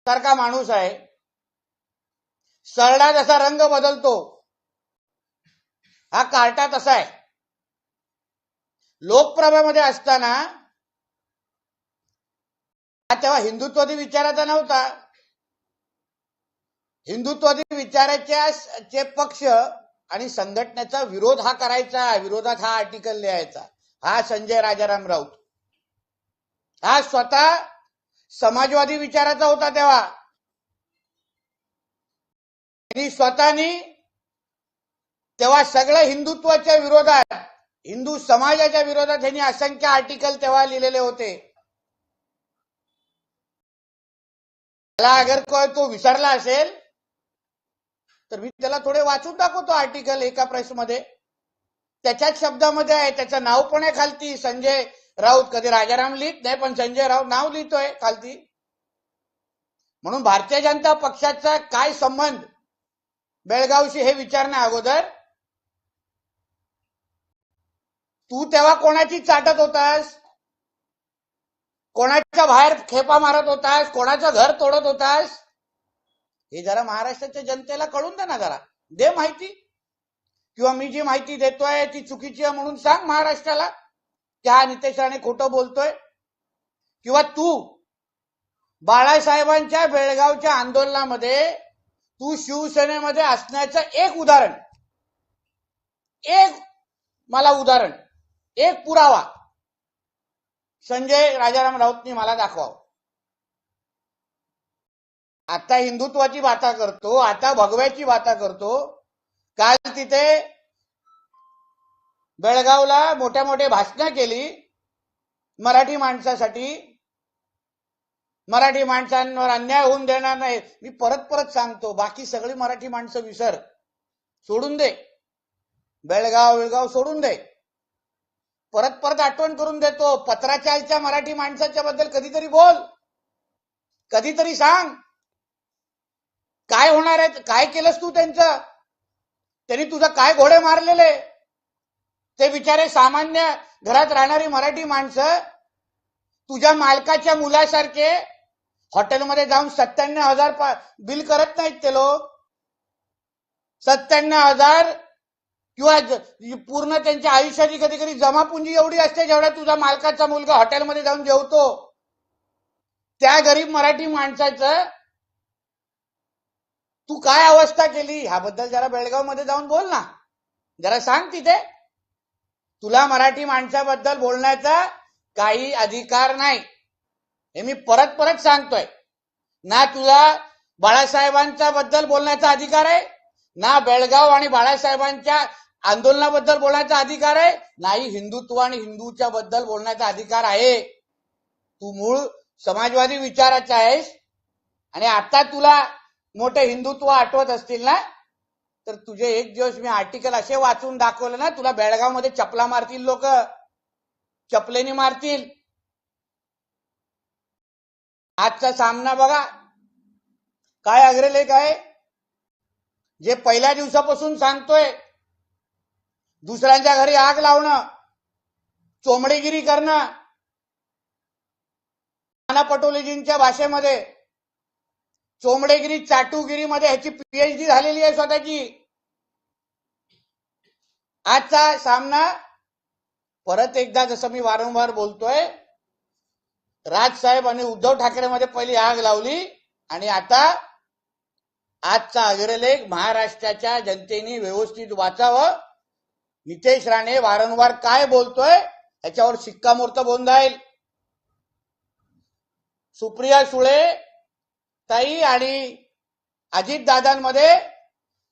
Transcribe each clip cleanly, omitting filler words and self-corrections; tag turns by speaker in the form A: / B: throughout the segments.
A: सारखा माणूस आहे, सरडा जसा रंग बदलतो हा कार्टा तसा आहे. लोकप्रभामध्ये असताना हा तेव्हा हिंदुत्ववादी विचाराचा नव्हता. हिंदुत्ववादी विचाराचे पक्ष आणि संघटनेचा विरोध हा करायचा, विरोधात हा आर्टिकल लिहायचा. हा संजय राजाराम राऊत हा स्वतः समाजवादी विचाराचा होता. तेव्हा त्यांनी स्वतःनी तेव्हा सगळं हिंदुत्वाच्या विरोधात, हिंदू समाजाच्या विरोधात त्यांनी असंख्य आर्टिकल तेव्हा लिहिलेले होते. त्याला अगर तो विसरला असेल तर मी त्याला थोडे वाचून दाखवतो आर्टिकल एका प्रेसमध्ये. त्याच्याच शब्दामध्ये आहे, त्याचं नाव पण आहे खालती, संजय राऊत. कधी राजाराम लिहित नाही पण संजय राऊत नाव लिहितोय खालती. म्हणून भारतीय जनता पक्षाचा काय संबंध बेळगावशी हे विचारण्या अगोदर तू तेव्हा कोणाची चाटत होतास, कोणाच्या बाहेर खेपा मारत होतास, कोणाचं घर तोडत होतास, हे जरा महाराष्ट्राच्या जनतेला कळून दे ना, जरा दे माहिती. किंवा मी जी माहिती देतोय ती चुकीची आहे म्हणून सांग महाराष्ट्राला की हा नितेश राणे खोटं बोलतोय. किंवा तू बाळासाहेबांच्या बेळगावच्या आंदोलनामध्ये तू शिवसेनेमध्ये असण्याचं एक उदाहरण, एक मला उदाहरण, एक पुरावा संजय राजाराम राऊतनी मला दाखवावं. आता हिंदुत्वाची बाता करतो, आता भगव्याची बाता करतो. काल तिथे बेळगावला मोठ्या मोठ्या भाषणं केली मराठी माणसासाठी. मराठी माणसांवर अन्याय होऊन देणार नाही. मी परत परत सांगतो, बाकी सगळी मराठी माणसं विसर, सोडून दे, बेळगाव सोडून दे. परत परत आठवण करून देतो, पत्राचालच्या मराठी माणसाच्या बद्दल कधीतरी बोल, कधीतरी सांग काय होणार आहे, काय केलंस तू त्यांचं, त्यांनी तुझं काय घोडे मारलेले. ते बिचारे सामान्य घरात राहणारी मराठी माणसं तुझ्या मालकाच्या मुलासारखे हॉटेलमध्ये जाऊन 97,000 बिल करत नाहीत. ते लोक 97,000 किंवा पूर्ण त्यांच्या आयुष्याची कधी कधी जमापुंजी एवढी असते जेवढ्या तुझा मालकाचा मुलगा हॉटेलमध्ये जाऊन जेवतो. त्या गरीब मराठी माणसाचं तू काय अवस्था केली ह्याबद्दल जरा बेळगावमध्ये जाऊन बोल ना, जरा सांग तिथे. तुला मराठी माणसाबद्दल बोलण्याचा काही अधिकार नाही, हे मी परत परत सांगतोय. ना तुला बाळासाहेबांच्या बद्दल बोलण्याचा अधिकार आहे, ना बेळगाव आणि बाळासाहेबांच्या आंदोलनाबद्दल बोलण्याचा अधिकार आहे, नाही हिंदुत्व आणि हिंदूच्या बद्दल बोलण्याचा अधिकार आहे. तू मूळ समाजवादी विचाराचा आहेस आणि आता तुला मोठे हिंदुत्व आठवत असतील ना, तर तुझे एक दिवस मी आर्टिकल असे वाचून दाखवले ना, तुला बेळगावमध्ये चपला मारतील लोक, चपलेनी मारतील. आजचा सामना बघा काय अग्रलेख आहे, जे पहिल्या दिवसापासून सांगतोय. दुसऱ्यांच्या घरी आग लावणं, चोमडेगिरी करणं, नाना पटोलेजींच्या भाषेमध्ये चोमडेगिरी, चाटूगिरी मध्ये ह्याची पीएचडी झालेली आहे स्वतःची. आजचा सामना परत एकदा, जसं मी वारंवार बोलतोय, राजसाहेब आणि उद्धव ठाकरे मध्ये पहिली आग लावली आणि आता आजचा अग्रलेख महाराष्ट्राच्या जनतेने व्यवस्थित वाचावं. नितेश राणे वारंवार काय बोलतोय याच्यावर शिक्कामोर्तब होऊन जाईल. सुप्रिया सुळे ताई आणि अजितदादांमध्ये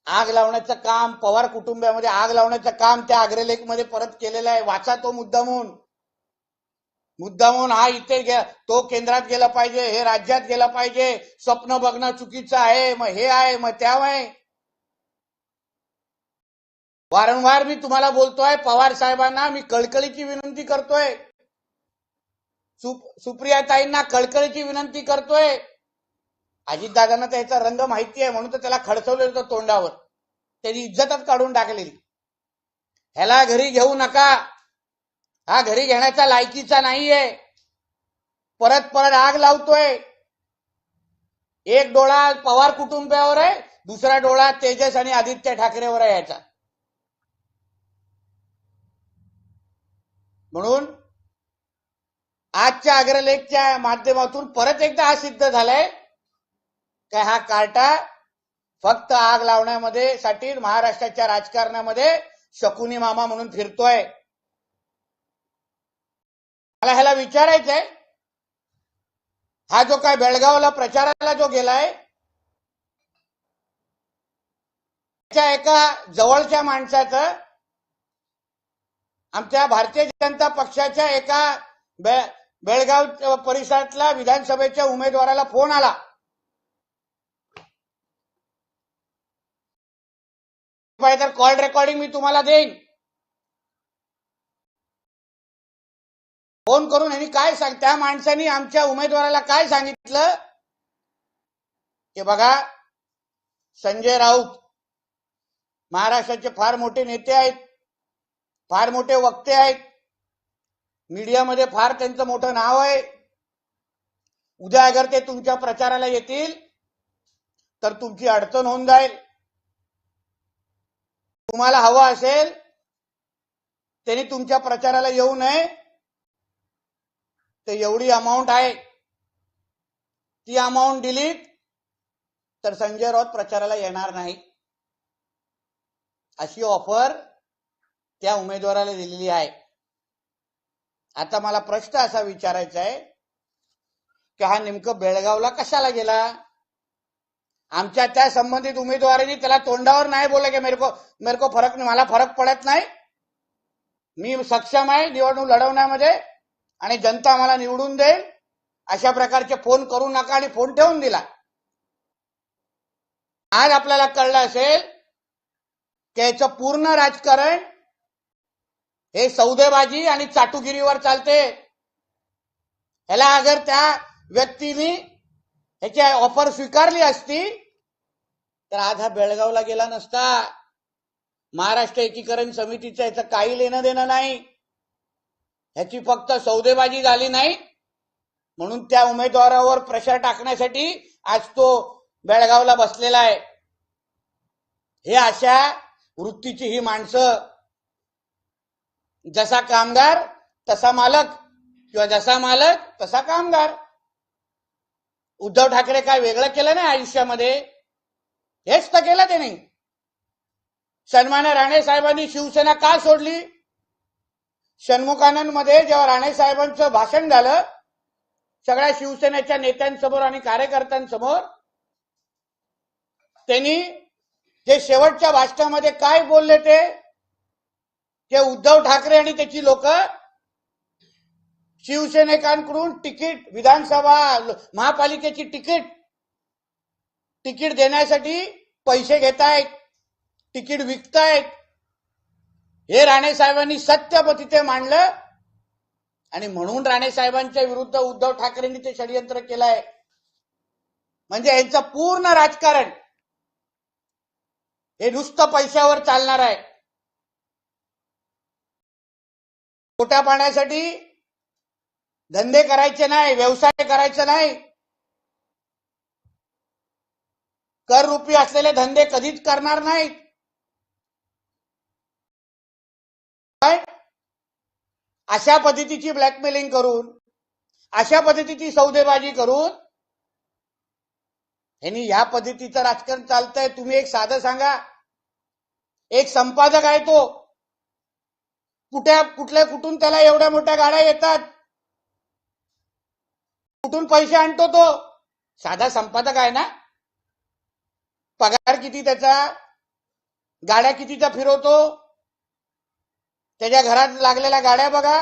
A: आग लावण्याचं काम, पवार कुटुंबामध्ये आग लावण्याचं काम त्या अग्रलेख मध्ये परत केलेलं आहे. वाचा तो मुद्दामून. हा इथे तो केंद्रात गेला पाहिजे, हे राज्यात गेला पाहिजे, स्वप्न बघणं चुकीचं आहे, मग हे आहे मग त्या आहे. वारंवार मी तुम्हाला बोलतोय, पवार साहेबांना मी कळकळीची विनंती करतोय, सुप्रियाताईंना कळकळीची विनंती करतोय. अजितदादांना त्याचा रंग माहिती आहे म्हणून तर त्याला खडचवलेलं होतं तोंडावर, त्याची इज्जतच काढून टाकलेली. ह्याला घरी घेऊ नका, हा घरी घेण्याचा लायकीचा नाहीये. परत परत आग लावतोय. एक डोळा पवार कुटुंबावर आहे, दुसरा डोळा तेजस आणि आदित्य ठाकरेवर आहे याचा. म्हणून आजच्या अग्रलेखच्या माध्यमातून परत एकदा हा सिद्ध झालाय की हा कार्टा फक्त आग लावण्यामध्ये साठी महाराष्ट्राच्या राजकारणामध्ये शकुनी मामा म्हणून फिरतोय. मला ह्याला विचारायचंय, हा जो काय बेळगावला प्रचाराला जो गेलाय, त्या एका जवळच्या माणसाचं आमच्या भारतीय जनता पक्षाच्या एका बेळगाव परिसरातल्या विधानसभेच्या उमेदवाराला फोन आला. तर कॉल रेकॉर्डिंग मी तुम्हाला देईन. फोन करून यांनी काय सांग, त्या माणसाने आमच्या उमेदवाराला काय सांगितलं की बघा, संजय राऊत महाराष्ट्राचे फार मोठे नेते आहेत, फार मोठे वक्ते आहेत, मीडियामध्ये फार त्यांचं मोठं नाव आहे. उद्या अगर ते तुमच्या प्रचाराला येतील तर तुमची अडचण होऊन जाईल. तुम्हाला हवं असेल त्यांनी तुमच्या प्रचाराला येऊ नये, तर एवढी अमाऊंट आहे, ती अमाऊंट दिली तर संजय राऊत प्रचाराला येणार नाही, अशी ऑफर त्या उमेदवाराला दिलेली आहे. आता मला प्रश्न असा विचारायचा आहे की हा नेमकं बेळगावला कशाला गेला? आमच्या त्या संबंधित उमेदवारांनी त्याला तोंडावर नाही बोलले की मेरे को फरक नाही, मला फरक पडत नाही, मी सक्षम आहे निवडणूक लढवण्यामध्ये आणि जनता मला निवडून देईल, अशा प्रकारचे फोन करू नका, आणि फोन ठेवून दिला. आज आपल्याला कळलं असेल की याचं पूर्ण राजकारण हे सौदेबाजी आणि चाटुगिरीवर चालते. ह्याला अगर त्या व्यक्तीने ह्याची ऑफर स्वीकारली असती तर आज हा बेळगावला गेला नसता. महाराष्ट्र एकीकरण समितीचं याचं काही लेणं देणं नाही. ह्याची फक्त सौदेबाजी झाली नाही म्हणून त्या उमेदवारावर प्रेशर टाकण्यासाठी आज तो बेळगावला बसलेला आहे. हे अशा वृत्तीची ही माणसं, जसा कामगार तसा मालक, किंवा जसा मालक तसा कामगार. उद्धव ठाकरे काय वेगळं केलं नाही आयुष्यामध्ये? हेच तर केलं त्यांनी. सन्मान्य राणे साहेबांनी शिवसेना का सोडली? षण्मुखानंद मध्ये जेव्हा राणे साहेबांचं भाषण झालं सगळ्या शिवसेनेच्या नेत्यांसमोर आणि कार्यकर्त्यांसमोर, त्यांनी जे शेवटच्या भाषणामध्ये काय बोलले ते उद्धव ठाकरे आणि त्याची लोक शिवसैनिकांकडून तिकीट, विधानसभा महापालिकेची तिकीट देण्यासाठी पैसे घेतायत, तिकीट विकतायत. हे राणे साहेबांनी सत्य तिथे मांडलं आणि म्हणून राणे साहेबांच्या विरुद्ध उद्धव ठाकरेंनी ते षडयंत्र केलंय. म्हणजे यांचं पूर्ण राजकारण हे नुसतं पैशावर चालणार आहे. पोटा पाण्यासाठी धंदे करायचे नाही, व्यवसाय करायचे नाही, कर रुपी असलेले धंदे कधीच करणार नाहीत. अशा पद्धतीची ब्लॅकमेलिंग करून, अशा पद्धतीची सौदेबाजी करून यांनी ह्या पद्धतीचं राजकारण चालतंय. तुम्ही एक साधं सांगा, एक संपादक आहे तो, कुठून त्याला एवढ्या मोठ्या गाड्या येतात, कुठून पैसे आणतो तो? साधा संपादक आहे ना, पगार किती त्याचा, गाड्या कितीचा फिरवतो, त्याच्या घरात लागलेल्या गाड्या बघा,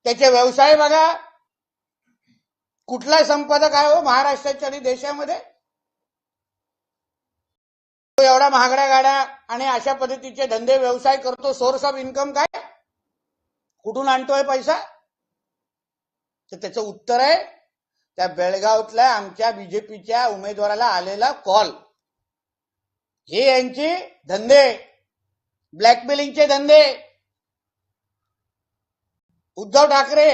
A: त्याचे व्यवसाय बघा. कुठला संपादक आहे हो महाराष्ट्राच्या आणि देशामध्ये एवढा महागड्या गाड्या आणि अशा पद्धतीचे धंदे व्यवसाय करतो? सोर्स ऑफ इन्कम काय, कुठून आणतोय पैसा? तर त्याचं उत्तर आहे त्या बेळगावातल्या आमच्या बीजेपीच्या उमेदवाराला आलेला कॉल. हे यांचे धंदे, ब्लॅकमेलिंगचे धंदे. उद्धव ठाकरे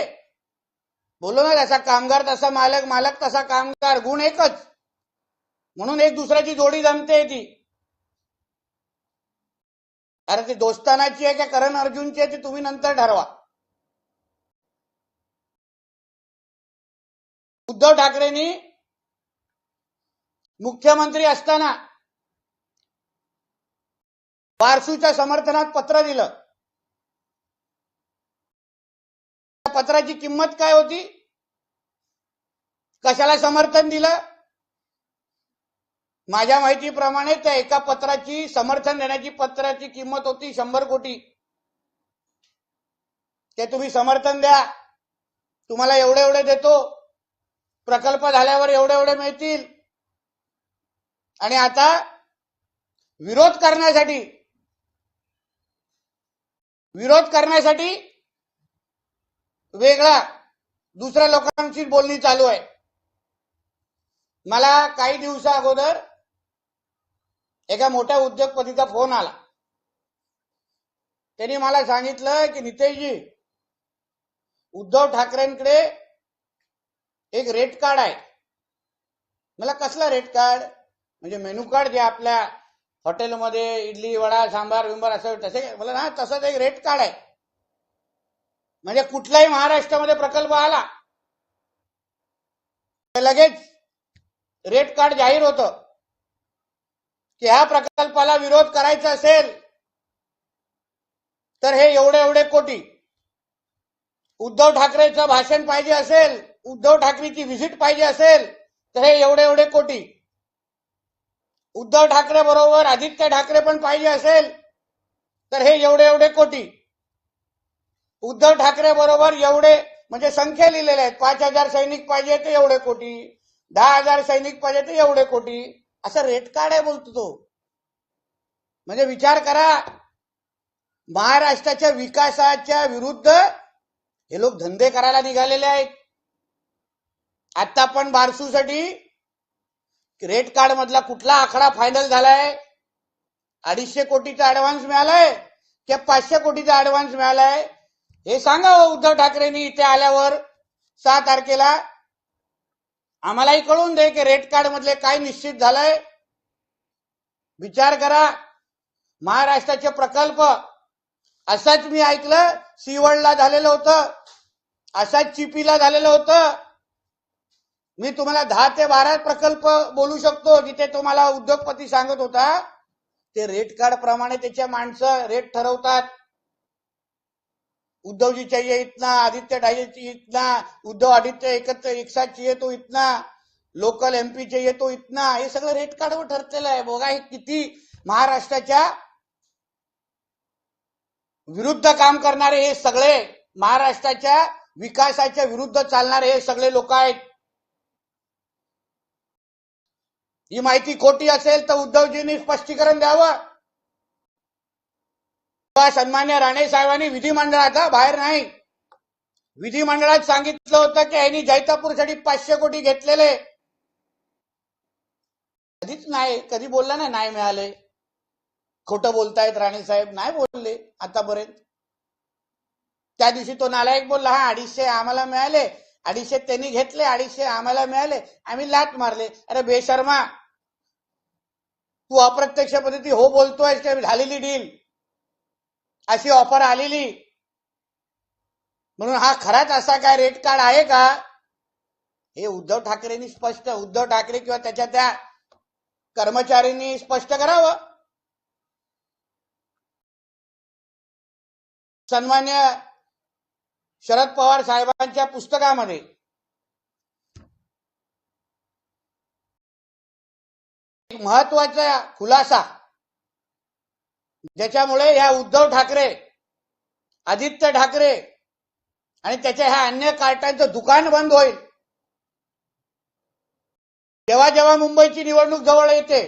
A: बोललो ना, जसा कामगार तसा मालक, मालक तसा कामगार, गुण एकच, म्हणून एक दुसऱ्याची जोडी जमते ती. अरे ती दोस्तानाची आहे का करण अर्जुनची आहे ते तुम्ही नंतर ठरवा. उद्धव ठाकरेंनी मुख्यमंत्री असताना बारसूच्या समर्थनात पत्र दिलं. पत्राची किंमत काय होती, कशाला समर्थन दिलं? माझ्या माहितीप्रमाणे त्या एका पत्राची, समर्थन देण्याची पत्राची किंमत होती 100 कोटी. ते तुम्ही समर्थन द्या, तुम्हाला एवढे एवढे देतो, प्रकल्प झाल्यावर एवढे एवढे मिळतील. आणि आता विरोध करण्यासाठी वेगळा दुसऱ्या लोकांची बोलणी चालू आहे. मला काही दिवसा अगोदर एका मोठ्या उद्योगपतीचा फोन आला. त्यांनी मला सांगितलं की नितेशजी, उद्धव ठाकरेंकडे एक रेट कार्ड आहे. मला कसला रेट कार्ड? म्हणजे मेनू कार्ड जे आपल्या हॉटेलमध्ये इडली वडा सांबार विंबार असं तसे. मला ना तसंच एक रेट कार्ड आहे. म्हणजे कुठलाही महाराष्ट्रामध्ये प्रकल्प आला लगेच रेट कार्ड जाहीर होतं की ह्या प्रकल्पाला विरोध करायचा असेल तर हे एवढे एवढे कोटी, उद्धव ठाकरेचं भाषण पाहिजे असेल, उद्धव ठाकरेची व्हिजिट पाहिजे असेल तर हे एवढे एवढे कोटी, उद्धव ठाकरे बरोबर आदित्य ठाकरे पण पाहिजे असेल तर हे एवढे एवढे कोटी, उद्धव ठाकरे बरोबर एवढे, म्हणजे संख्या लिहिलेल्या आहेत, 5,000 सैनिक पाहिजे ते एवढे कोटी, 10,000 सैनिक पाहिजे ते एवढे कोटी, असं रेट कार्ड आहे बोलतो तो. म्हणजे विचार करा, महाराष्ट्राच्या विकासाच्या विरुद्ध हे लोक धंदे करायला निघालेले आहेत. आता पण बारसूसाठी रेट कार्ड मधला कुठला आकडा फायनल झालाय? 250 कोटीचा ऍडव्हान्स मिळालाय की 500 कोटीचा ऍडव्हान्स मिळालाय? हे सांगा उद्धव ठाकरेंनी इथे आल्यावर 6 तारखेला. आम्हालाही कळून दे की रेट कार्ड मधले काय निश्चित झालंय. विचार करा, महाराष्ट्राचे प्रकल्प असाच मी ऐकलं सीवडला झालेलं होतं, असाच चिपीला झालेलं होतं. मी तुम्हाला 10 ते 12 प्रकल्प बोलू शकतो जिथे तुम्हाला उद्योगपती सांगत होता ते रेट कार्ड प्रमाणे त्याच्या माणसं रेट ठरवतात. उद्धव जी चाहिए इतना, आदित्य चाहिए इतना, उद्धव आदित्य एक साथ चाहिए तो इतना, लोकल एमपी चाहिए तो इतना, हे सगळं रेट कार्डवर ठरलेलं आहे. बघा हे किती महाराष्ट्राच्या विरुद्ध काम करणारे हे सगळे, महाराष्ट्राच्या विकासाच्या विरुद्ध चालणारे हे सगळे लोक आहेत. ही माहिती खोटी असेल तर उद्धवजींनी स्पष्टीकरण द्यावं. सन्मान्य राणे साहेबांनी विधिमंडळाचा, बाहेर नाही, विधिमंडळात सांगितलं होतं की यांनी जैतापूरसाठी 500 कोटी घेतलेले. कधीच नाही, कधी बोलला नाही मिळाले. खोटं बोलतायत राणे साहेब, नाही बोलले आतापर्यंत. त्या दिवशी तो नालायक बोलला, हा 250 आम्हाला मिळाले, 250 त्यांनी घेतले, 250 आम्हाला मिळाले, आम्ही लाट मारले. अरे बेशर्मा, तू अप्रत्यक्ष पद्धती हो बोलतोय की झालेली डील, अशी ऑफर आलेली, म्हणून हा खराच असा काय रेट कार्ड आहे का? हे उद्धव ठाकरेंनी स्पष्ट, उद्धव ठाकरे किंवा त्याच्या त्या कर्मचाऱ्यांनी स्पष्ट करावं. सन्मान्य शरद पवार साहेबांच्या पुस्तकामध्ये एक महत्वाचा खुलासा, ज्याच्यामुळे ह्या उद्धव ठाकरे, आदित्य ठाकरे आणि त्याच्या ह्या अन्य कार्टांचं दुकान बंद होईल. जेव्हा जेव्हा मुंबईची निवडणूक जवळ येते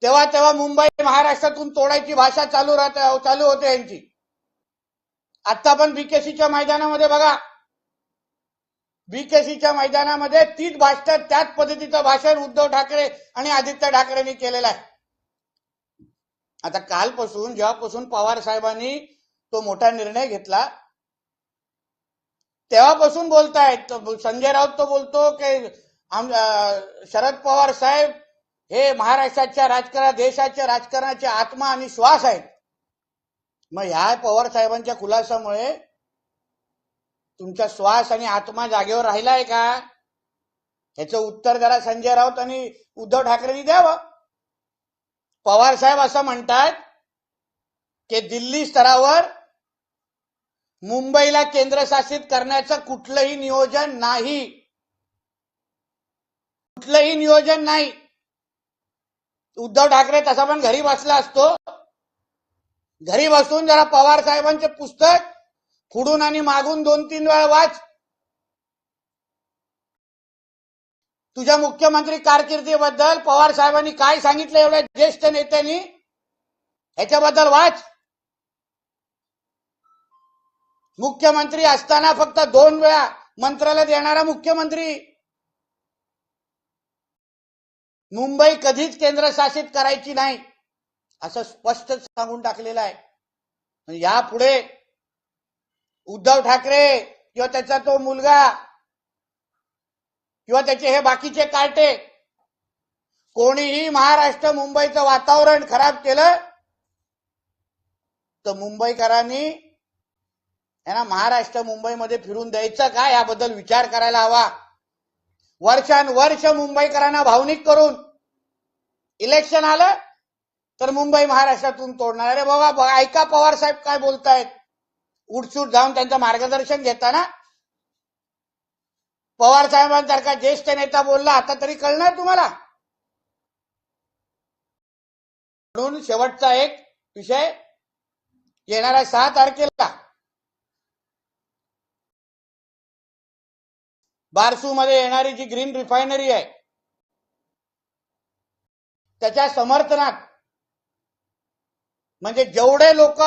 A: तेव्हा तेव्हा मुंबई महाराष्ट्रातून तोडायची भाषा चालू होते यांची. आता पण बीकेसीच्या मैदानामध्ये बघा, बीकेसीच्या मैदानामध्ये तीच भाषा, त्याच पद्धतीचं भाषण उद्धव ठाकरे आणि आदित्य ठाकरेंनी केलेलं आहे. आता कालपासून, जेव्हापासून पवार साहेबांनी तो मोठा निर्णय घेतला तेव्हापासून बोलतायत. संजय राऊत तो बोलतो की शरद पवार साहेब हे महाराष्ट्राच्या राजकारण, देशाच्या राजकारणाचे आत्मा आणि श्वास आहेत. मग ह्या पवार साहेबांच्या खुलासामुळे तुमचा श्वास आणि आत्मा जागेवर राहिलाय का? ह्याचं उत्तर जरा संजय राऊत आणि उद्धव ठाकरेंनी द्यावं. पवार साहेब असं म्हणतात की दिल्ली स्तरावर मुंबईला केंद्रशासित करण्याचं कुठलंही नियोजन नाही, कुठलंही नियोजन नाही. उद्धव ठाकरे तसा पण घरी बसला असतो. घरी बसून जरा पवार साहेबांचे पुस्तक पुढून आणि मागून 2-3 वेळा वाच. तुझ्या मुख्यमंत्री कारकिर्दीबद्दल पवार साहेबांनी काय सांगितलं एवढ्या ज्येष्ठ नेत्यांनी, ह्याच्याबद्दल वाच. मुख्यमंत्री असताना फक्त 2 वेळा मंत्रालय देणारा मुख्यमंत्री. मुंबई कधीच केंद्रशासित करायची नाही असं स्पष्ट सांगून टाकलेलं आहे. यापुढे उद्धव ठाकरे किंवा त्याचा तो मुलगा किंवा त्याचे हे बाकीचे कार्टे कोणीही महाराष्ट्र मुंबईचं वातावरण खराब केलं तर मुंबईकरांनी यांना महाराष्ट्र मुंबईमध्ये फिरून द्यायचं का याबद्दल विचार करायला हवा. वर्षानुवर्ष मुंबईकरांना भावनिक करून इलेक्शन आलं तर मुंबई महाराष्ट्रातून तोडणार. अरे बाबा ऐका पवार साहेब काय बोलतायत. उठसूट जाऊन त्यांचं मार्गदर्शन घेताना पवार साहेबांसारखा ज्येष्ठ नेता बोलला, आता तरी कळणार तुम्हाला. म्हणून शेवटचा एक विषय, येणाऱ्या 6 तारखेला बारसू मध्ये येणारी जी ग्रीन रिफायनरी आहे त्याच्या समर्थनात म्हणजे जेवढे लोक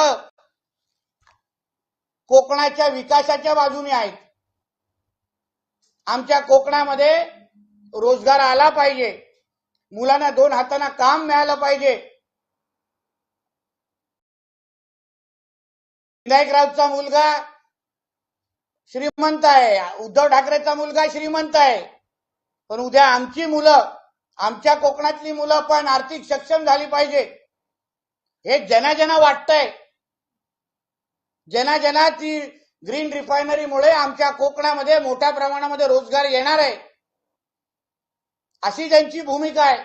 A: कोकणाच्या विकासाच्या बाजूने आहेत, आमच्या कोकणामध्ये रोजगार आला पाहिजे, मुलांना 2 हातांना काम मिळालं पाहिजे. विनायकरावचा मुलगा श्रीमंत आहे, उद्धव ठाकरेचा मुलगा श्रीमंत आहे, पण उद्या आमची मुलं, आमच्या कोकणातली मुलं पण आर्थिक सक्षम झाली पाहिजे. हे जना वाटतंय. जना ती ग्रीन रिफायनरीमुळे आमच्या कोकणामध्ये मोठ्या प्रमाणामध्ये रोजगार येणार आहे अशी ज्यांची भूमिका आहे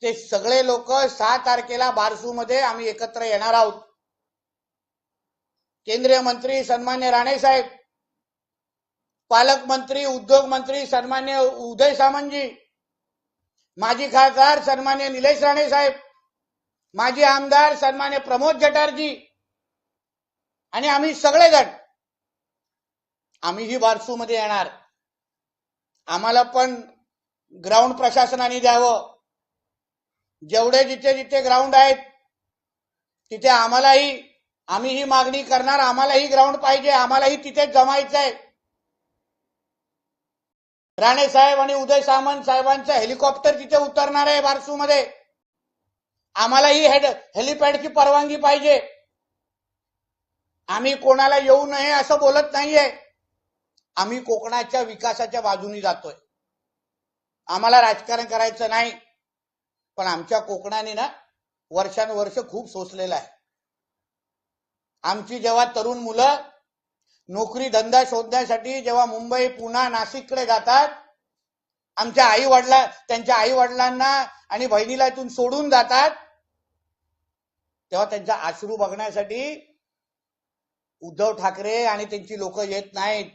A: ते सगळे लोक 6 तारखेला बारसू मध्ये आम्ही एकत्र येणार आहोत. केंद्रीय मंत्री सन्मान्य राणे साहेब, पालकमंत्री, उद्योग मंत्री सन्मान्य उदय सामंतजी, माजी खासदार सन्मान्य निलेश राणे साहेब, माजी आमदार सन्मान्य प्रमोद जठारजी आणि आम्ही सगळेजण आम्हीही बारसू मध्ये येणार. आम्हाला पण ग्राउंड प्रशासनाने द्यावं. जेवढे जिथे जिथे ग्राउंड आहेत तिथे आम्ही ही मागणी करणार. आम्हालाही ग्राउंड पाहिजे, आम्हालाही तिथेच जमायचं आहे. राणे साहेब आणि उदय सामंत साहेबांचं हेलिकॉप्टर तिथे उतरणार आहे बारसू मध्ये. आम्हालाही हेलिपॅडची परवानगी पाहिजे. आम्ही कोणाला येऊ नये असं बोलत नाहीये. आम्ही कोकणाच्या विकासाच्या बाजूने जातोय. आम्हाला राजकारण करायचं नाही, पण आमच्या कोकणाने ना वर्षानुवर्ष खूप सोसलेलं आहे. आमची जेव्हा तरुण मुलं नोकरी धंदा शोधण्यासाठी जेव्हा मुंबई, पुणे, नाशिककडे जातात, त्यांच्या आई वडिलांना आणि बहिणीला इथून सोडून जातात, तेव्हा त्यांचा अश्रू बघण्यासाठी उद्धव ठाकरे आणि त्यांची लोक येत नाहीत.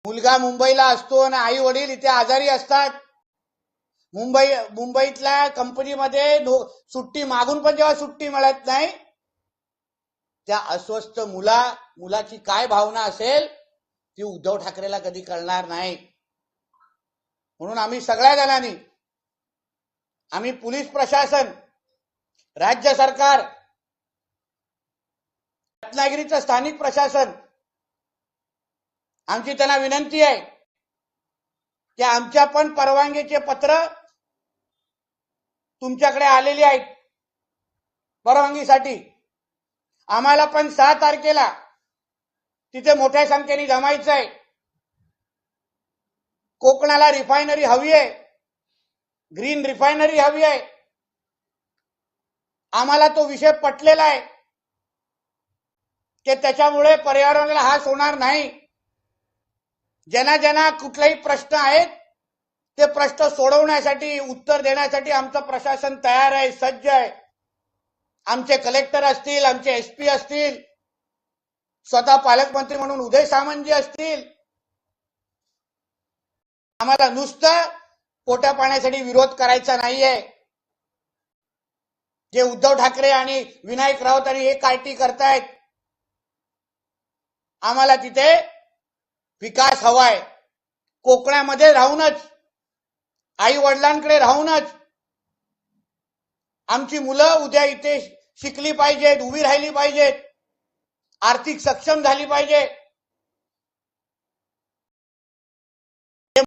A: मुलगा मुंबईला असतो आणि आई वडील इथे आजारी असतात. मुंबईतल्या कंपनीमध्ये सुट्टी मागून पण जेव्हा सुट्टी मिळत नाही, त्या अस्वस्थ मुलाची काय भावना असेल ती उद्धव ठाकरेला कधी कळणार नाही. म्हणून आम्ही सगळ्या जणांनी, आम्ही पोलीस प्रशासन, राज्य सरकार, रत्नागिरीचं स्थानिक प्रशासन, आमची त्यांना विनंती आहे की आमच्या पण परवानगीचे पत्र तुमच्याकडे आलेली आहेत परवानगीसाठी. आम्हाला पण 6 तारखेला तिथे मोठ्या संख्येने जमायचं आहे. कोकणाला रिफायनरी हवी आहे, ग्रीन रिफायनरी हवी आहे. आम्हाला तो विषय पटलेला आहे की त्याच्यामुळे पर्यावरणाला हास होणार नाही. ज्यांना ज्यांना कुठलेही प्रश्न आहेत ते प्रश्न सोडवण्यासाठी, उत्तर देण्यासाठी आमचं प्रशासन तयार आहे, सज्ज आहे. आमचे कलेक्टर असतील, आमचे एसपी असतील, स्वतः पालकमंत्री म्हणून उदय सामंतजी असतील. आम्हाला नुसतं पोटा पाण्यासाठी विरोध करायचा नाहीये. जे उद्धव ठाकरे आणि विनायक राऊत आणि एक आरटी करतायत, आम्हाला तिथे विकास हवाय. कोकणामध्ये राहूनच, आई वडिलांकडे राहूनच आमची मुलं उद्या इथे शिकली पाहिजेत, उभी राहिली पाहिजेत, आर्थिक सक्षम झाली पाहिजे.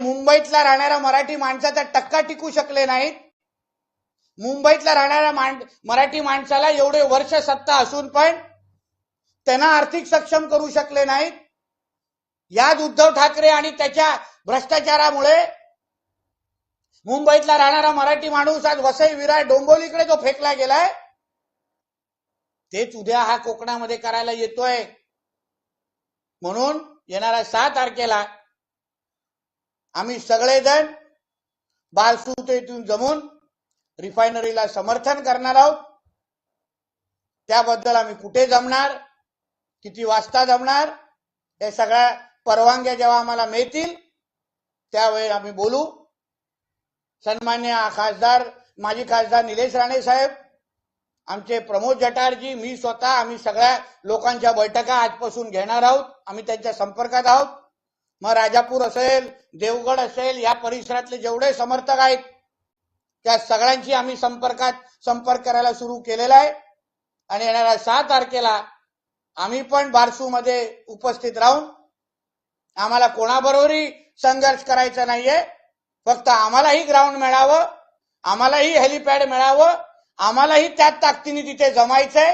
A: मुंबईतला राहणाऱ्या मराठी माणसाचा टक्का टिकू शकले नाहीत. मुंबईतला राहणाऱ्या मराठी माणसाला एवढे वर्ष सत्ता असून पण त्यांना आर्थिक सक्षम करू शकले नाहीत. याच उद्धव ठाकरे आणि त्याच्या भ्रष्टाचारामुळे मुंबईतला राहणारा मराठी माणूस आज वसई, विरार, डोंबिवलीकडे जो फेकला गेलाय, तेच उद्या हा कोकणामध्ये करायला येतोय. म्हणून येणाऱ्या 6 तारखेला आम्ही सगळेजण बारसूत येथून जमून रिफायनरीला समर्थन करणार आहोत. त्याबद्दल आम्ही कुठे जमणार, किती वाजता जमणार, हे सगळ्या परवानग्या जेव्हा आम्हाला मिळतील त्यावेळी आम्ही बोलू. सन्मान्य खासदार, माजी खासदार निलेश राणे साहेब, आमचे प्रमोद जटारजी, मी स्वतः, आम्ही सगळ्या लोकांच्या बैठका आजपासून घेणार आहोत. आम्ही त्यांच्या संपर्कात आहोत. मग राजापूर असेल, देवगड असेल, या परिसरातले जेवढे समर्थक आहेत त्या सगळ्यांची आम्ही संपर्क करायला सुरू केलेला आहे. आणि येणाऱ्या 6 तारखेला आम्ही पण बारसूमध्ये उपस्थित राहून, आम्हाला कोणाबरोबरही संघर्ष करायचा नाहीये. फक्त आम्हालाही ग्राउंड मिळावं, आम्हालाही हेलिपॅड मिळावं, आम्हालाही त्याच ताकदीने तिथे जमायचंय.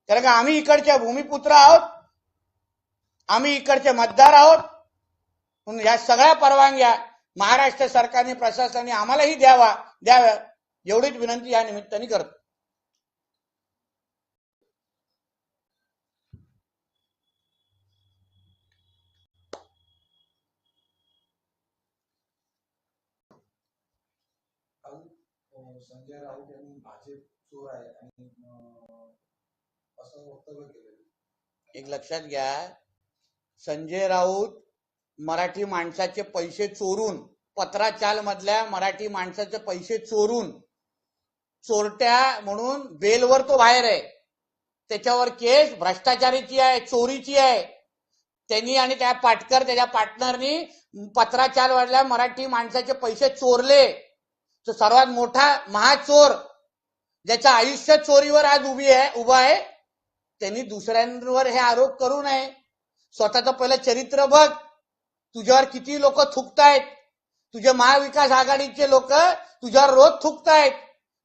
A: कारण का आम्ही इकडचे भूमिपुत्र आहोत, आम्ही इकडचे मतदार आहोत. म्हणून या सगळ्या परवानग्या महाराष्ट्र सरकारने, प्रशासनाने आम्हालाही द्याव्या एवढीच विनंती या निमित्ताने करतो.
B: संजय राऊत यांनी भाजप चोर आहे आणि असं वक्तव्य केलं.
A: एक लक्षात घ्या, संजय राऊत मराठी माणसाचे पैसे चोरून, पत्राचाल मधल्या मराठी माणसाचे पैसे चोरून, चोरट्या म्हणून बेलवर तो बाहेर आहे. त्याच्यावर केस भ्रष्टाचाराची आहे, चोरीची आहे. त्यांनी आणि त्या पाटकर, त्याच्या पार्टनरनी पत्राचाल मधल्या मराठी माणसाचे पैसे चोरले. तो सर्वात मोठा महाचोर, ज्याचं आयुष्य चोरीवर आज उभा आहे, त्यांनी दुसऱ्यांवर हे आरोप करू नये. स्वतःचं पहिलं चरित्र बघ. तुझ्यावर किती लोक थुकतायत. तुझे महाविकास आघाडीचे लोक तुझ्यावर रोज थुकतायत.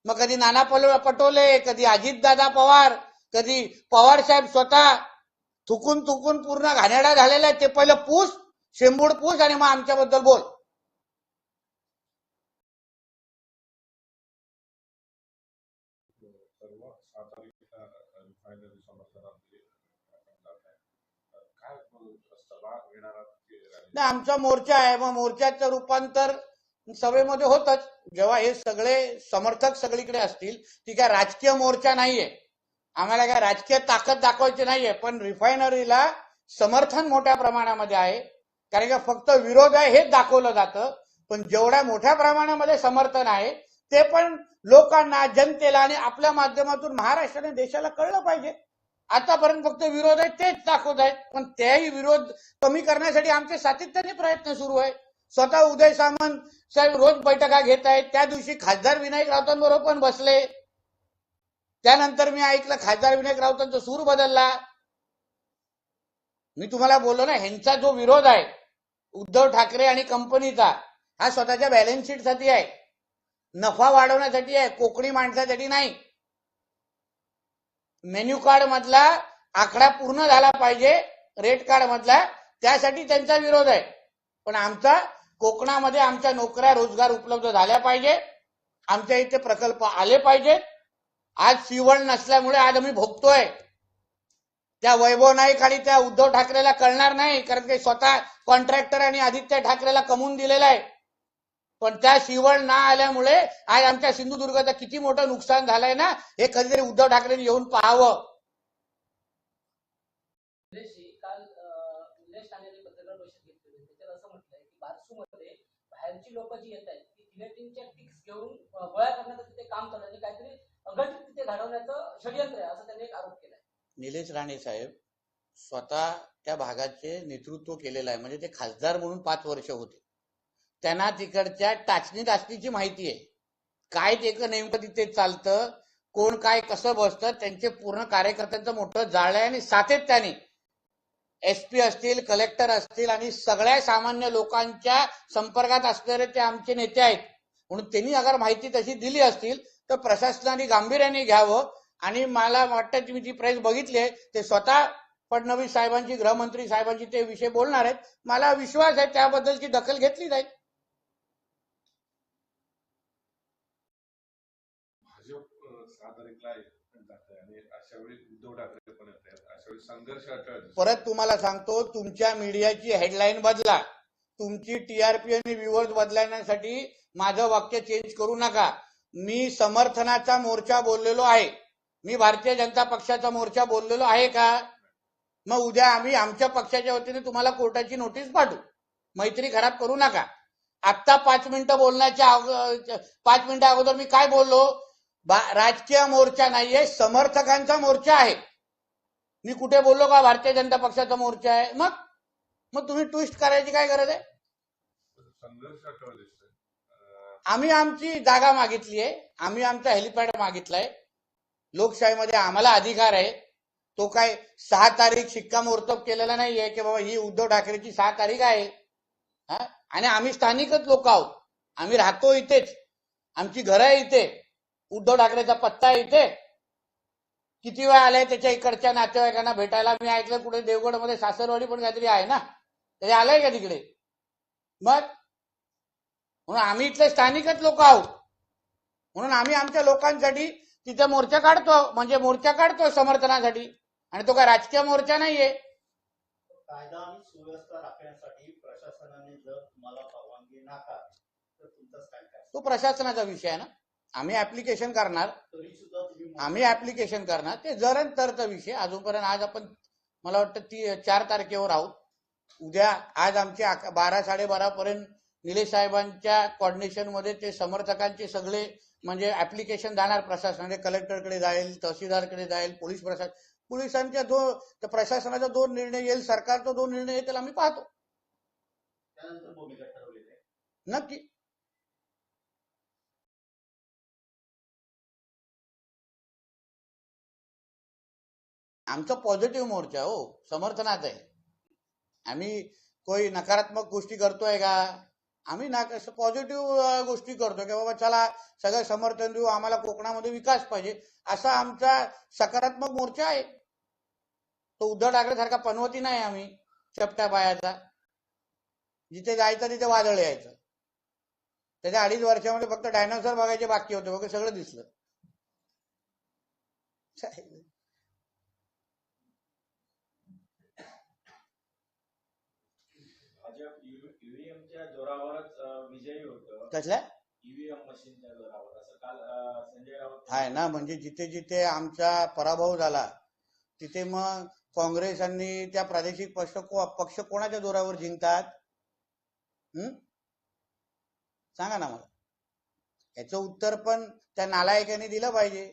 A: मग कधी नाना पटोले, कधी अजितदादा पवार, कधी पवार साहेब स्वतः थुकून पूर्ण घाणेरडा झालेला आहे. ते पहिलं पूस, शेंबूड पूस आणि मग आमच्याबद्दल बोल. आमचा मोर्चा आहे, मग मोर्चाचं रूपांतर सभेमध्ये होतच. जेव्हा हे सगळे समर्थक सगळीकडे असतील, ती काय राजकीय मोर्चा नाहीये. आम्हाला काय राजकीय ताकद दाखवायची नाहीये, पण रिफायनरीला समर्थन मोठ्या प्रमाणामध्ये आहे. कारण का फक्त विरोध आहे हेच दाखवलं जातं, पण जेवढ्या मोठ्या प्रमाणामध्ये समर्थन आहे ते पण लोकांना, जनतेला आणि आपल्या माध्यमातून महाराष्ट्राने, देशाला कळलं पाहिजे. आतापर्यंत फक्त विरोध आहे तेच दाखवत आहेत, पण त्याही विरोध कमी करण्यासाठी आमचे सातत्याने प्रयत्न सुरू आहे. स्वतः उदय सामंत साहेब रोज बैठका घेत आहेत. त्या दिवशी खासदार विनायक राऊतांबरोबर पण बसले. त्यानंतर मी ऐकलं खासदार विनायक राऊतांचा सूर बदलला. मी तुम्हाला बोललो ना, ह्यांचा जो विरोध आहे उद्धव ठाकरे आणि कंपनीचा, हा स्वतःच्या बॅलन्स शीट साठी आहे, नफा वाढवण्यासाठी आहे, कोकणी माणसासाठी नाही. मेन्यू कार्ड मधला आकडा पूर्ण झाला पाहिजे, रेट कार्ड मधला, त्यासाठी त्यांचा विरोध आहे. पण आमचा कोकणामध्ये आमच्या नोकऱ्या रोजगार उपलब्ध झाल्या पाहिजे, आमच्या इथे प्रकल्प आले पाहिजेत. आज सीवण नसल्यामुळे आज आम्ही भोगतोय. त्या वैभव नाईक आणि त्या उद्धव ठाकरेला कळणार नाही, कारण ते स्वतः कॉन्ट्रॅक्टर आणि आदित्य ठाकरेला कमवून दिलेला आहे. पण त्या शिवण ना आल्यामुळे आज आमच्या सिंधुदुर्गाचं किती मोठं नुकसान झालंय ना, हे कधीतरी उद्धव ठाकरेंनी येऊन पाहावं.
C: काल निलेश राणेंनी पत्रकार परिषद घेतली, त्याच्यात असं म्हटलंय की बारसूमध्ये बाहेरची लोक जी येत आहेत ती जिलेटिनच्या टिक्स घेऊन गोळा करण्याचं तिथे काम करतात आणि काहीतरी अघटित तिथे घडवण्याचं षडयंत्र आहे, असं त्यांनी एक आरोप केलाय.
A: निलेश राणे साहेब स्वतः त्या भागाचे नेतृत्व केलेलं आहे, म्हणजे ते खासदार म्हणून 5 वर्ष होते. त्यांना तिकडच्या टाचणीची माहिती आहे, काय ते नेमकं तिथे चालतं, कोण काय कसं बसतं, त्यांचे पूर्ण कार्यकर्त्यांचं मोठं जाळ आहे. आणि सातत्याने SP असतील, कलेक्टर असतील आणि सगळ्या सामान्य लोकांच्या संपर्कात असलेले ते आमचे नेते आहेत. म्हणून त्यांनी अगर माहिती तशी दिली असतील तर प्रशासनाने गांभीर्याने घ्यावं. आणि मला वाटतं तुम्ही ती प्रेस बघितली आहे, ते स्वतः फडणवीस साहेबांची, गृहमंत्री साहेबांची ते विषय बोलणार आहेत. मला विश्वास आहे त्याबद्दलची दखल घेतली जाईल.
D: भाजप 6 तारीखला जाते आणि अशा वेळी उद्धव ठाकरे पण येतात, अशा वेळी संघर्ष अटळ.
A: परत तुम्हाला सांगतो, तुमच्या मीडियाची हेडलाईन बदला, तुमची TRP आणि व्ह्यूअर्स बदलण्यासाठी माझं वाक्य चेंज करू नका. मी समर्थनाचा मोर्चा बोललेलो आहे, मी भारतीय जनता पक्षाचा मोर्चा बोललेलो आहे का? मग उद्या आम्ही आमच्या पक्षाच्या वतीने तुम्हाला कोर्टाची नोटीस पाठवू. मैत्री खराब करू नका. आत्ता 5 मिनिटं बोलण्याच्या 5 मिनिटं अगोदर मी काय बोललो? राजकीय मोर्चा नाहीये, समर्थकांचा मोर्चा आहे. मी कुठे बोललो का भारतीय जनता पक्षाचा मोर्चा आहे? मग तुम्ही ट्विस्ट करायची काय गरज आहे?
D: संघर्ष अटळ दिसतोय.
A: आम्ही आमची जागा मागितली आहे, आम्ही आमचा हेलिपॅड मागितलाय. लोकशाहीमध्ये आम्हाला अधिकार आहे. तो काय 6 तारीख शिक्कामोर्तब केलेला नाहीये की बाबा ही उद्धव ठाकरेची 6 तारीख आहे. आणि आम्ही स्थानिकच लोक आहोत, आम्ही राहतो इथेच, आमची घरं आहे इथे, उद्धव ठाकरेचा पत्ता आहे इथे. किती वेळा आलाय त्याच्या इकडच्या नातेवाईकांना भेटायला? मी ऐकलं कुठे देवगडमध्ये सासरवाडी पण काहीतरी आहे ना, त्याचे आलाय का तिकडे? मग म्हणून आम्ही इथले स्थानिकच लोक आहोत, म्हणून आम्ही आमच्या लोकांसाठी तिथे मोर्चा काढतो, म्हणजे मोर्चा काढतो समर्थनासाठी. आणि तो काय राजकीय मोर्चा नाहीये.
E: कायदा आणि सुव्यवस्था राखण्यासाठी प्रशासनाने जर तुम्हाला परवानगी नाकारली तर तुमचा स्टँड काय?
A: तो प्रशासनाचा विषय आहे ना, आम्ही ऍप्लिकेशन करणार,
E: तरी सुद्धा तुम्ही
A: आम्ही ऍप्लिकेशन करणार. ते जर आणि तरचा विषय. अजूनपर्यंत आज आपण मला वाटतं 4 तारखेवर आहोत. उद्या आज आमचे 12 साडेबारा पर्यंत निलेश साहेबांच्या कोऑर्डिनेशन मध्ये ते समर्थकांचे सगळे म्हणजे ऍप्लिकेशन जाणार प्रशासनाने. कलेक्टरकडे जाईल, तहसीलदारकडे जाईल, पोलिसांच्या प्रशासनाचा 2 निर्णय येईल, सरकारचा 2 निर्णय येतील, आम्ही पाहतो.
E: त्यानंतर भूमिका ठरवलेली आहे.
A: नक्की. आमचा पॉझिटिव्ह मोर्चा हो, समर्थनात आहे. आम्ही कोई नकारात्मक गोष्टी करतोय का? आम्ही ना कसं पॉझिटिव्ह गोष्टी करतो की बाबा चला सगळं समर्थन देऊ, आम्हाला कोकणामध्ये विकास पाहिजे, असा आमचा सकारात्मक मोर्चा आहे. तो उद्धव ठाकरे सारखा पनवती नाही आम्ही चपट्या पायाचा. जिथे जायचं तिथे वादळ यायचं. त्याच्या 2.5 वर्षामध्ये फक्त डायनोसॉर बघायचे बाकी होते, बघ सगळं दिसलं.
F: भाजप ईव्हीएमच्या जोरावरच विजयी होतं.
A: कसल्या
F: ईव्हीएम मशीनच्या जोरावर, असं काल संजय राऊत
A: आहे ना. म्हणजे जिथे जिथे आमचा पराभव झाला तिथे मग काँग्रेस आणि त्या प्रादेशिक पक्ष कोणाच्या जोरावर जिंकतात? सांगा ना मला. याचं उत्तर पण त्या नालायकांनी दिलं पाहिजे.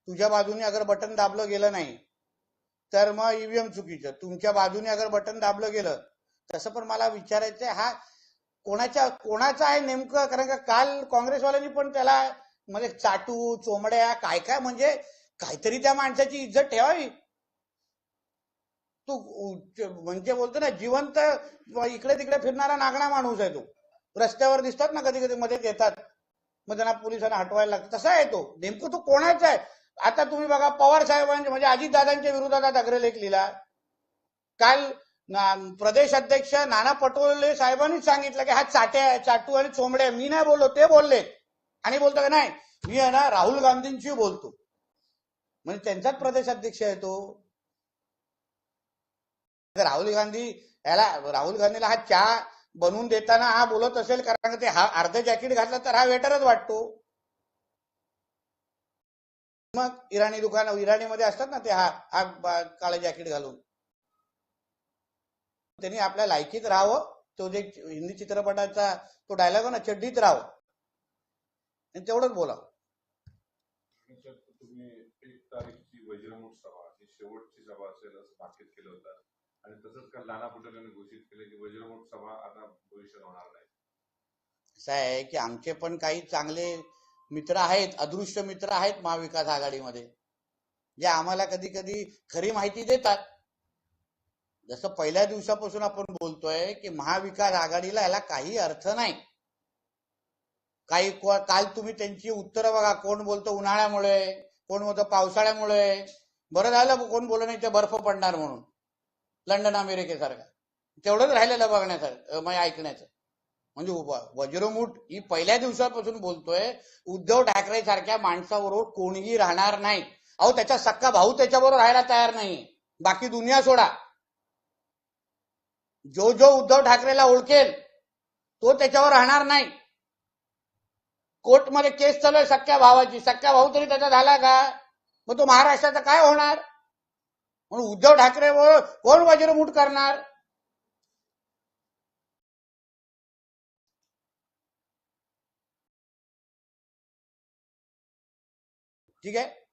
A: तुझ्या बाजूने अगर बटन दाबलं गेलं नाही तर मग ईव्हीएम चुकीचं, तुमच्या बाजूने अगर बटन दाबलं गेलं. तसं पण मला विचारायचंय, हा कोणाचा आहे नेमकं? कारण का काल काँग्रेसवाल्यांनी पण त्याला म्हणजे चाटू चोमड्या काय काय, म्हणजे काहीतरी त्या माणसाची इज्जत ठेवावी. तू म्हणजे बोलतो ना जिवंत इकडे तिकडे फिरणारा नागणा माणूस आहे तो. रस्त्यावर दिसतात ना कधी कधी मध्ये येतात, मग त्यांना पोलिसांना हटवायला लागतं. तसा आहे तो. नेमकं तो कोणाचा आहे? आता तुम्ही बघा पवार साहेबांच्या म्हणजे अजितदादांच्या विरोधात आज अग्रलेख लिहिला. काल प्रदेश अध्यक्ष नाना पटोले साहेबांनीच सांगितलं की हा चाटू आणि चोंबडे, मी नाही बोललो ते बोलले. आणि बोलतो का नाही मी आहे ना राहुल गांधींशी बोलतो, म्हणजे त्यांचाच प्रदेश अध्यक्ष आहे तो. राहुल गांधीला हा चहा बनवून देताना हा बोलत असेल कारण ते हा अर्ध जॅकेट घातलं तर हा वेटरच वाटतो. मग इराणीमध्ये असतात ना ते हा काळं जॅकेट घालून. त्यांनी आपल्या लायकीत राहावं. तो जे हिंदी चित्रपटाचा तो डायलॉग ना चड्डीत राहावं आणि तेवढंच बोलावं.
D: तुम्ही 1 तारीखची वज्रमुठ सभा ही शेवटची सभा असेल असं भाकीत केलं होतं आणि तसंच काल नाना पटोलेंनी घोषित केलं की वज्रमुठ सभा आता भविष्यात होणार नाही.
A: असं आहे की आमचे पण काही चांगले मित्र आहेत, अदृश्य मित्र आहेत महाविकास आघाडीमध्ये, जे आम्हाला कधी कधी खरी माहिती देतात. जसं पहिल्या दिवसापासून आपण बोलतोय की महाविकास आघाडीला याला काही अर्थ नाही. काल तुम्ही त्यांची उत्तरं बघा, कोण बोलतो उन्हाळ्यामुळे, कोण बोलतो पावसाळ्यामुळे. बरं झालं कोण बोलत नाही ते बर्फ पडणार म्हणून, लंडन अमेरिकेसारखा. तेवढंच राहिलेलं बघण्यासारखं म्हणजे ऐकण्याचं. म्हणजे वज्रमुठ ही पहिल्या दिवसापासून बोलतोय उद्धव ठाकरे सारख्या माणसाबरोबर कोणीही राहणार नाही. अहो त्याचा सक्का भाऊ त्याच्याबरोबर राहायला तयार नाही, बाकी दुनिया सोडा. जो उद्धव ठाकरेला ओळखेल तो त्याच्यावर राहणार नाही. कोर्टमध्ये केस चालू आहे सख्या भावाची, सख्या भाऊ तरी त्याचा झाला का? मग तो महाराष्ट्राचा काय होणार? म्हणून उद्धव ठाकरे कोण वज्रमुठ करणार? ठीक आहे.